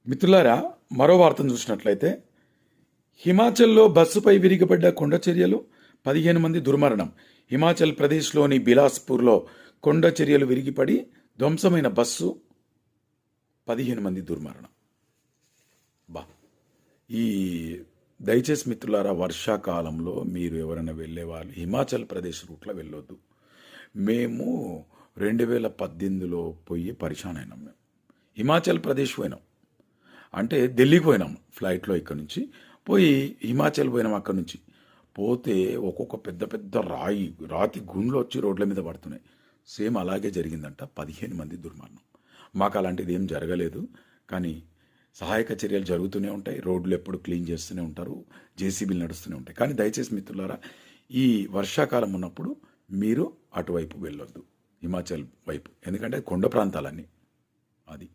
మిత్రులారా, మరో వార్తను చూసినట్లయితే హిమాచల్లో బస్సుపై విరిగిపడ్డ కొండ చర్యలు, 15 మంది దుర్మరణం. హిమాచల్ ప్రదేశ్లోని బిలాస్పూర్లో కొండ చర్యలు విరిగిపడి ధ్వంసమైన బస్సు, 15 మంది దుర్మరణం. బా ఈ దయచేసి మిత్రులారా, వర్షాకాలంలో మీరు ఎవరైనా వెళ్ళే వాళ్ళు హిమాచల్ ప్రదేశ్ రూట్లో వెళ్ళొద్దు. మేము 2018లో పోయి పరిశాన్ అయినాం. మేము హిమాచల్ ప్రదేశ్ పోయినాం, అంటే ఢిల్లీకి పోయినాం ఫ్లైట్లో. ఇక్కడ నుంచి పోయి హిమాచల్ పోయినాం. అక్కడి నుంచి పోతే ఒక్కొక్క పెద్ద పెద్ద రాతి గుండ్లు వచ్చి రోడ్ల మీద పడుతున్నాయి. సేమ్ అలాగే జరిగిందంట, 15 మంది దుర్మరణం. మాకు అలాంటిది ఏం జరగలేదు, కానీ సహాయక చర్యలు జరుగుతూనే ఉంటాయి. రోడ్లు ఎప్పుడు క్లీన్ చేస్తూనే ఉంటారు, జేసీబీలు నడుస్తూనే ఉంటాయి. కానీ దయచేసి మిత్రులారా, ఈ వర్షాకాలం ఉన్నప్పుడు మీరు అటువైపు వెళ్ళొద్దు, హిమాచల్ వైపు. ఎందుకంటే కొండ ప్రాంతాలన్నీ అది